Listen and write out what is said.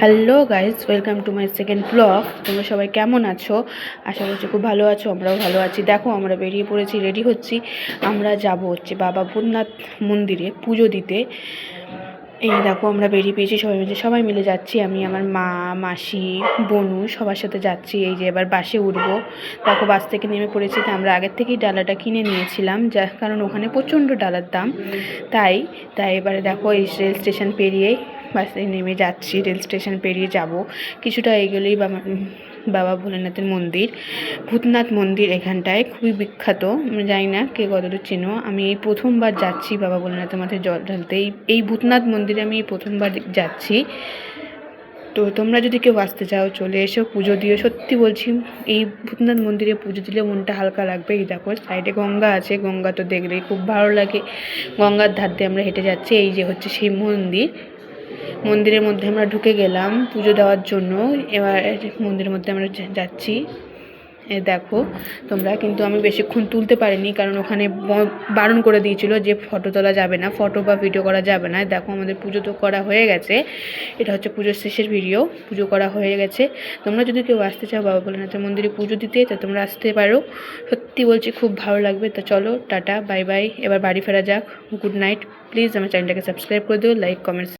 Hello guys, welcome to my second blog. তোমরা সবাই কেমন আছো? আশা করছি খুব ভালো আছো, আমরাও ভালো আছি। দেখো, আমরা বেরিয়ে পড়েছি, রেডি হচ্ছি। আমরা যাব হচ্ছে বাবা ভূতনাথ মন্দিরে পুজো দিতে। এই দেখো, আমরা বেরিয়ে পেয়েছি, সবাই মিলে যাচ্ছি। আমি, আমার মা, মাসি, বনু সবার সাথে যাচ্ছি। এই যে এবার বাসে উঠবো। দেখো, বাস থেকে নেমে পড়েছি। তা আমরা আগের থেকেই ডালাটা কিনে নিয়েছিলাম, কারণ ওখানে প্রচণ্ড ডালার দাম। তাই এবারে দেখো, এই রেল স্টেশন পেরিয়ে বাসে নেমে যাচ্ছি। রেল স্টেশন পেরিয়ে যাব, কিছুটা এগোলেই বাবা ভোলেনাথের মন্দির, ভূতনাথ মন্দির। এখানটায় খুবই বিখ্যাত। জানি না কে কতদূর চেনো। আমি এই প্রথমবার যাচ্ছি বাবা ভোলেনাথের মাথায় জল ঢালতে। এই ভূতনাথ মন্দিরে আমি এই প্রথমবার যাচ্ছি। তো তোমরা যদি কেউ আসতে চাও, চলে এসো, পুজো দিও। সত্যি বলছি, এই ভূতনাথ মন্দিরে পুজো দিলে মনটা হালকা লাগবে। এই দেখো, সাইডে গঙ্গা আছে, গঙ্গা তো দেখলেই খুব ভালো লাগে। গঙ্গার ধার দিয়ে আমরা হেঁটে যাচ্ছি। এই যে হচ্ছে সেই মন্দিরের মধ্যে আমরা ঢুকে গেলাম পুজো দেওয়ার জন্য। এবার মন্দিরের মধ্যে আমরা যাচ্ছি। দেখো তোমরা, কিন্তু আমি বেশিক্ষণ তুলতে পারিনি, কারণ ওখানে বারণ করে দিয়েছিল যে ফটো তোলা যাবে না, ফটো বা ভিডিও করা যাবে না। দেখো, আমাদের পুজো তো করা হয়ে গেছে। এটা হচ্ছে পুজোর শেষের ভিডিও। পুজো করা হয়ে গেছে। তোমরা যদি কেউ আসতে চাও বাবা ভোলেনাথের মন্দিরে পুজো দিতে, তা তোমরা আসতে পারো। সত্যি বলছি, খুব ভালো লাগবে। তা চলো, টাটা, বাই বাই। এবার বাড়ি ফেরা যাক। Good night. প্লিজ আমার চ্যানেলটাকে সাবস্ক্রাইব করে দিও, লাইক, কমেন্টস।